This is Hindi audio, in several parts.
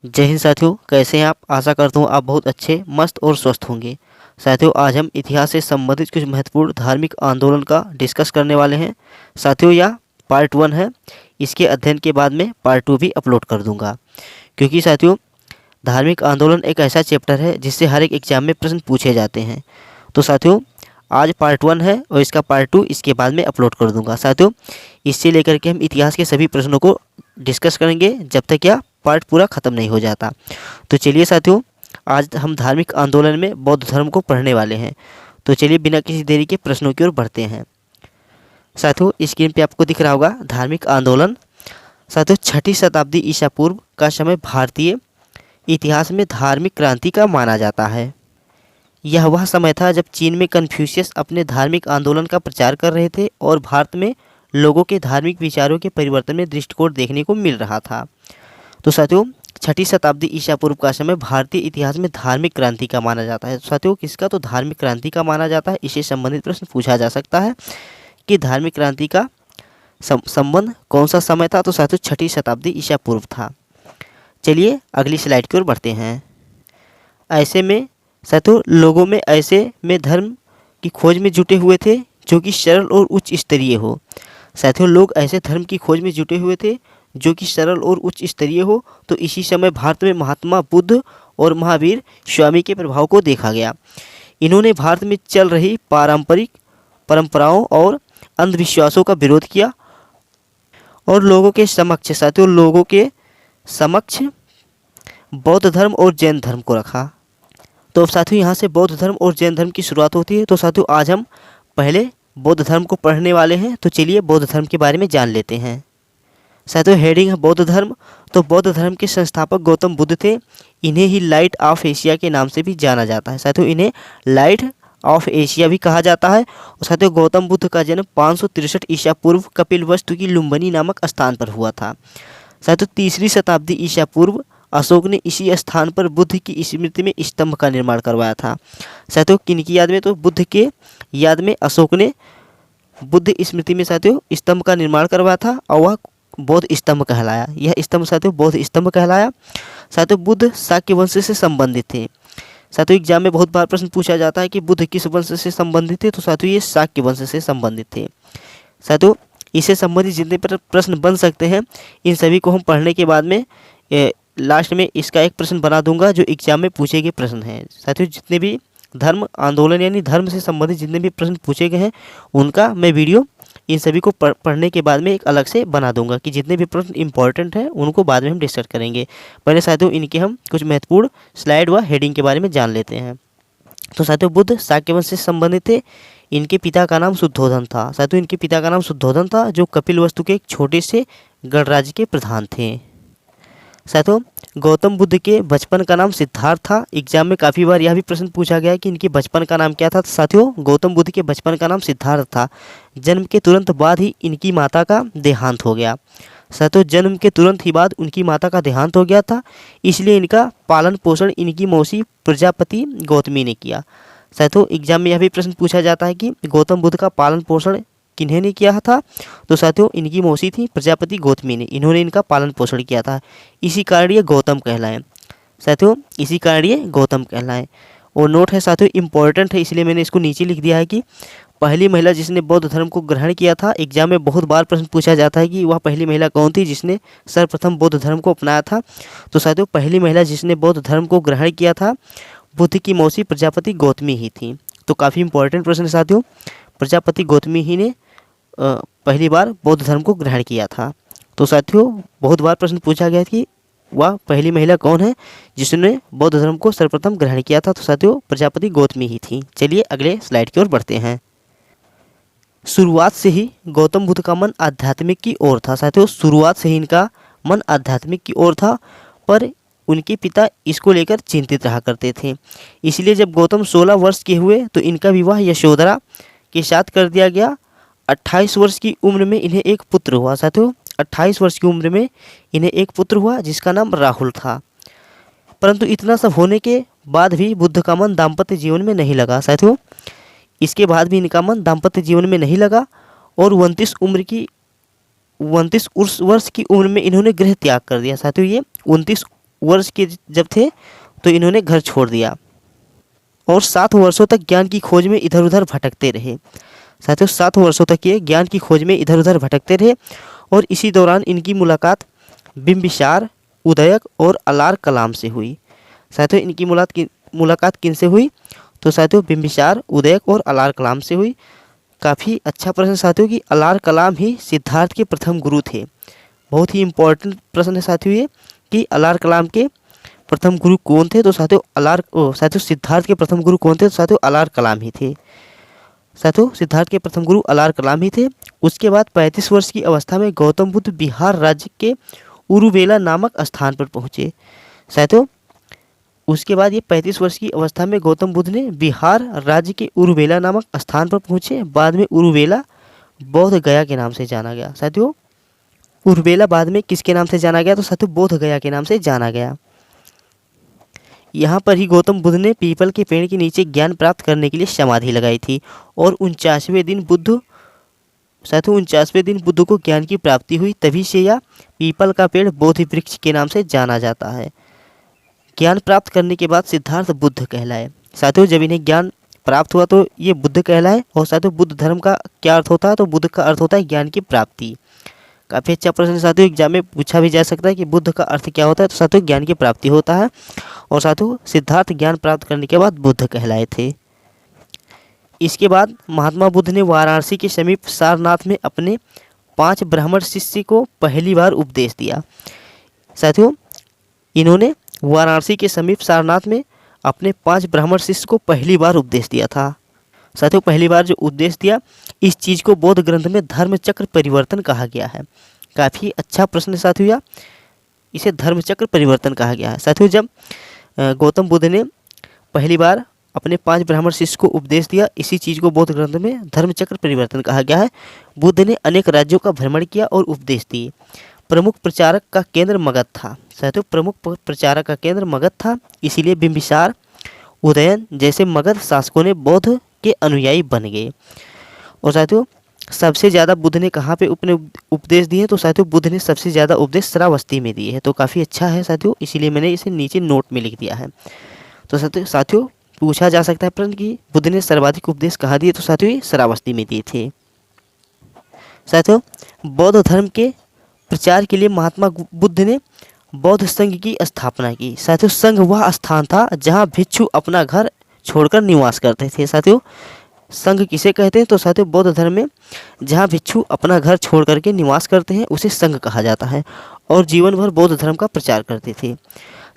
जय हिंद साथियों, कैसे हैं आप। आशा करता हूँ आप बहुत अच्छे, मस्त और स्वस्थ होंगे। साथियों, आज हम इतिहास से संबंधित कुछ महत्वपूर्ण धार्मिक आंदोलन का डिस्कस करने वाले हैं। साथियों, यह पार्ट 1 है। इसके अध्ययन के बाद में पार्ट 2 भी अपलोड कर दूंगा, क्योंकि साथियों धार्मिक आंदोलन एक ऐसा चैप्टर है जिससे हर एक एग्जाम में प्रश्न पूछे जाते हैं। तो साथियों, आज पार्ट 1 है और इसका पार्ट 2 इसके बाद में अपलोड कर दूंगा। साथियों, इससे लेकर के हम इतिहास के सभी प्रश्नों को डिस्कस करेंगे जब तक यह पार्ट पूरा ख़त्म नहीं हो जाता। तो चलिए साथियों, आज हम धार्मिक आंदोलन में बौद्ध धर्म को पढ़ने वाले हैं। तो चलिए बिना किसी देरी के प्रश्नों की ओर बढ़ते हैं। साथियों, स्क्रीन पे आपको दिख रहा होगा धार्मिक आंदोलन। साथियों, 6ठी शताब्दी ईसा पूर्व का समय भारतीय इतिहास में धार्मिक क्रांति का माना जाता है। यह वह समय था जब चीन में कन्फ्यूशियस अपने धार्मिक आंदोलन का प्रचार कर रहे थे और भारत में लोगों के धार्मिक विचारों के परिवर्तन में दृष्टिकोण देखने को मिल रहा था। तो साथियों, 6ठी शताब्दी ईसा पूर्व का समय भारतीय इतिहास में धार्मिक क्रांति का माना जाता है। साथियों, किसका? तो धार्मिक क्रांति का माना जाता है। इससे संबंधित प्रश्न पूछा जा सकता है कि धार्मिक क्रांति का संबंध कौन सा समय था। तो साथियों, 6ठी शताब्दी ईसा पूर्व था। चलिए अगली स्लाइड की ओर बढ़ते हैं। ऐसे में साथियों, लोगों में ऐसे में धर्म की खोज में जुटे हुए थे जो कि सरल और उच्च स्तरीय हो। साथियों, लोग ऐसे धर्म की खोज में जुटे हुए थे जो कि सरल और उच्च स्तरीय हो। तो इसी समय भारत में महात्मा बुद्ध और महावीर स्वामी के प्रभाव को देखा गया। इन्होंने भारत में चल रही पारंपरिक परंपराओं और अंधविश्वासों का विरोध किया और लोगों के समक्ष बौद्ध धर्म और जैन धर्म को रखा। तो साथियों, यहाँ से बौद्ध धर्म और जैन धर्म की शुरुआत होती है। तो साथियों, आज हम पहले बौद्ध धर्म को पढ़ने वाले हैं। तो चलिए बौद्ध धर्म के बारे में जान लेते हैं। साथियों, हेडिंग है बौद्ध धर्म। तो बौद्ध धर्म के संस्थापक गौतम बुद्ध थे। इन्हें ही लाइट ऑफ एशिया के नाम से भी जाना जाता है। साथियों, इन्हें लाइट ऑफ एशिया भी कहा जाता है। और साथियों, गौतम बुद्ध का जन्म 563 ईसा पूर्व कपिलवस्तु की लुम्बिनी नामक स्थान पर हुआ था। साथियों, 3री शताब्दी ईसा पूर्व अशोक ने इसी स्थान पर बुद्ध की स्मृति में स्तंभ का निर्माण करवाया था। साथियों, किनकी याद में? तो बुद्ध के याद में अशोक ने बुद्ध स्मृति में साथियों स्तंभ का निर्माण करवाया था और वह बौद्ध स्तंभ कहलाया। यह स्तंभ साथियों बौद्ध स्तंभ कहलाया। साथियों, बुद्ध शाक्य वंश से संबंधित थे। साथियों, एग्जाम में बहुत बार प्रश्न पूछा जाता है कि बुद्ध किस वंश से संबंधित थे। तो साथियों, ये शाक्य वंश से संबंधित थे। साथियों, इससे संबंधित जितने प्रश्न बन सकते हैं इन सभी को हम पढ़ने के बाद में लास्ट में इसका एक प्रश्न बना दूंगा जो एग्जाम में पूछे गए प्रश्न हैं। साथियों, जितने भी धर्म आंदोलन यानी धर्म से संबंधित जितने भी प्रश्न पूछे गए हैं उनका मैं वीडियो इन सभी को पढ़ने के बाद में एक अलग से बना दूंगा कि जितने भी प्रश्न इंपॉर्टेंट हैं उनको बाद में हम डिस्कस करेंगे। पहले साथियों, इनके हम कुछ महत्वपूर्ण स्लाइड व हेडिंग के बारे में जान लेते हैं। तो साथियों, बुद्ध शाक्य वंश से संबंधित थे। इनके पिता का नाम शुद्धोधन था। साथियों, इनके पिता का नाम शुद्धोधन था जो कपिलवस्तु के एक छोटे से गणराज्य के प्रधान थे। साथियों, गौतम बुद्ध के बचपन का नाम सिद्धार्थ था। एग्जाम में काफ़ी बार यह भी प्रश्न पूछा गया है कि इनके बचपन का नाम क्या था। साथियों, गौतम बुद्ध के बचपन का नाम सिद्धार्थ था। जन्म के तुरंत बाद ही इनकी माता का देहांत हो गया। साथियों, जन्म के तुरंत ही बाद उनकी माता का देहांत हो गया था, इसलिए इनका पालन पोषण इनकी मौसी प्रजापति गौतमी ने किया। साथियों, एग्जाम में यह भी प्रश्न पूछा जाता है कि गौतम बुद्ध का पालन पोषण किन्हीं ने किया था। तो साथियों, इनकी मौसी थी प्रजापति गौतमी ने, इन्होंने इनका पालन पोषण किया था। इसी कारण ये गौतम कहलाए। साथियों, इसी कारण ये गौतम कहलाए। और नोट है साथियों, इम्पोर्टेंट है इसलिए मैंने इसको नीचे लिख दिया है कि पहली महिला जिसने बौद्ध धर्म को ग्रहण किया था। एग्जाम में बहुत बार प्रश्न पूछा जाता है कि वह पहली महिला कौन थी जिसने सर्वप्रथम बौद्ध धर्म को अपनाया था। तो साथियों, पहली महिला जिसने बौद्ध धर्म को ग्रहण किया था बुद्ध की मौसी प्रजापति गौतमी ही थी। तो काफ़ी इंपॉर्टेंट प्रश्न है साथियों, प्रजापति गौतमी ही ने पहली बार बौद्ध धर्म को ग्रहण किया था। तो साथियों, बहुत बार प्रश्न पूछा गया कि वह पहली महिला कौन है जिसने बौद्ध धर्म को सर्वप्रथम ग्रहण किया था। तो साथियों, प्रजापति गौतमी ही थी। चलिए अगले स्लाइड की ओर बढ़ते हैं। शुरुआत से ही गौतम बुद्ध का मन आध्यात्मिक की ओर था। साथियों, शुरुआत से ही इनका मन आध्यात्मिक की ओर था, पर उनके पिता इसको लेकर चिंतित रहा करते थे। इसलिए जब गौतम 16 वर्ष के हुए तो इनका विवाह यशोधरा के साथ कर दिया गया। 28 वर्ष की उम्र में इन्हें एक पुत्र हुआ। साथियों, 28 वर्ष की उम्र में इन्हें एक पुत्र हुआ जिसका नाम राहुल था। परंतु इतना सब होने के बाद भी बुद्ध का मन दाम्पत्य जीवन में नहीं लगा। साथियों, इसके बाद भी इनका मन दाम्पत्य जीवन में नहीं लगा और 29 वर्ष की उम्र में इन्होंने गृह त्याग कर दिया। साथियों, ये 29 वर्ष के जब थे तो इन्होंने घर छोड़ दिया और 7 वर्षों तक ज्ञान की खोज में इधर उधर भटकते रहे। साथियों 7 वर्षों तक ये ज्ञान की खोज में इधर उधर भटकते रहे और इसी दौरान इनकी मुलाकात बिंबिसार, उदयक और अलार कलाम से हुई। साथियों इनकी मुलाकात किनसे हुई? तो साथियों बिंबिसार, उदयक और अलार कलाम से हुई। काफ़ी अच्छा प्रश्न साथियों कि अलार कलाम ही सिद्धार्थ के प्रथम गुरु थे। बहुत ही इम्पोर्टेंट प्रश्न है साथियों ये कि अलार कलाम के प्रथम गुरु कौन थे? तो साथियों सिद्धार्थ के प्रथम गुरु कौन थे? तो साथियों अलार कलाम ही थे। साथियों सिद्धार्थ के प्रथम गुरु अलार कलाम ही थे। उसके बाद 35 वर्ष की अवस्था में गौतम बुद्ध बिहार राज्य के उरुवेला नामक स्थान पर पहुँचे। साथियों उसके बाद ये 35 वर्ष की अवस्था में गौतम बुद्ध ने बिहार राज्य के उरुवेला नामक स्थान पर पहुँचे। बाद में उरुवेला बौद्ध गया के नाम से जाना गया। साथियों उरुवेला बाद में किसके नाम से जाना गया? तो साथियों बोध गया के नाम से जाना गया। यहाँ पर ही गौतम बुद्ध ने पीपल के पेड़ के नीचे ज्ञान प्राप्त करने के लिए समाधि लगाई थी और 49वें दिन बुद्ध को ज्ञान की प्राप्ति हुई। तभी से यह पीपल का पेड़ बोधि वृक्ष के नाम से जाना जाता है। ज्ञान प्राप्त करने के बाद सिद्धार्थ बुद्ध कहलाए। साथियों जब इन्हें ज्ञान प्राप्त हुआ तो ये बुद्ध कहलाए। और साथियों बुद्ध धर्म का क्या अर्थ होता है? तो बुद्ध का अर्थ होता है ज्ञान की प्राप्ति। काफ़ी अच्छा प्रश्न साथियों एग्जाम में पूछा भी जा सकता है कि बुद्ध का अर्थ क्या होता है? तो साथियों ज्ञान की प्राप्ति होता है। और साथियों सिद्धार्थ ज्ञान प्राप्त करने के बाद बुद्ध कहलाए थे। इसके बाद महात्मा बुद्ध ने वाराणसी के समीप सारनाथ में अपने 5 ब्राह्मण शिष्य को पहली बार उपदेश दिया। साथियों इन्होंने वाराणसी के समीप सारनाथ में अपने 5 ब्राह्मण शिष्य को पहली बार उपदेश दिया था। साथियों पहली बार जो उपदेश दिया, इस चीज़ को बौद्ध ग्रंथ में धर्म चक्र परिवर्तन कहा गया है। काफ़ी अच्छा प्रश्न है साथियों, इसे धर्म चक्र परिवर्तन कहा गया है। साथियों जब गौतम बुद्ध ने पहली बार अपने 5 ब्राह्मण शिष्य को उपदेश दिया, इसी चीज़ को बौद्ध ग्रंथ में धर्म चक्र परिवर्तन कहा गया है। बुद्ध ने अनेक राज्यों का भ्रमण किया और उपदेश दिए। प्रमुख प्रचारक का केंद्र मगध था। साथियों प्रमुख प्रचारक का केंद्र मगध था, इसीलिए बिंबिसार, उदयन जैसे मगध शासकों ने बौद्ध के अनुयायी बन गए। और साथियों सबसे ज़्यादा बुद्ध ने कहाँ पे अपने उपदेश दिए? तो साथियों बुद्ध ने सबसे ज़्यादा उपदेश श्रावस्ती में दिए हैं। तो काफ़ी अच्छा है साथियों, इसीलिए मैंने इसे नीचे नोट में लिख दिया है। तो साथियों पूछा जा सकता है प्रश्न कि बुद्ध ने सर्वाधिक उपदेश कहाँ दिए? तो साथियों ये श्रावस्ती में दिए थे। साथियों बौद्ध धर्म के प्रचार के लिए महात्मा बुद्ध ने बौद्ध संघ की स्थापना की। साथियों संघ वह स्थान था जहाँ भिक्षु अपना घर छोड़कर निवास करते थे। साथियों संघ किसे कहते हैं? तो साथियों बौद्ध धर्म में जहाँ भिक्षु अपना घर छोड़ करके निवास करते हैं उसे संघ कहा जाता है और जीवन भर बौद्ध धर्म का प्रचार करते थे।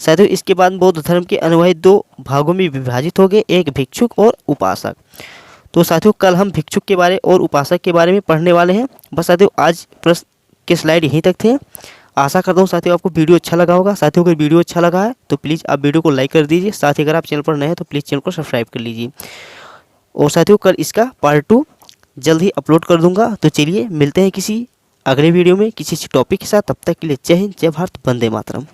साथियों इसके बाद बौद्ध धर्म के अनुयायी 2 भागों में विभाजित हो गए, एक भिक्षुक और उपासक। तो साथियों कल हम भिक्षुक के बारे और उपासक के बारे में पढ़ने वाले हैं। बस साथियों आज प्रश्न के स्लाइड यहीं तक थे। आशा करता हूँ साथियों आपको वीडियो अच्छा लगा होगा। साथियों अगर वीडियो अच्छा लगा है तो प्लीज़ आप वीडियो को लाइक कर दीजिए। साथ ही अगर आप चैनल पर नए हैं तो प्लीज़ चैनल को सब्सक्राइब कर लीजिए। और साथियों कल इसका पार्ट 2 जल्द ही अपलोड कर दूंगा। तो चलिए मिलते हैं किसी अगले वीडियो में किसी टॉपिक के साथ। तब तक के लिए जय हिंद, जय भारत, वंदे मातरम।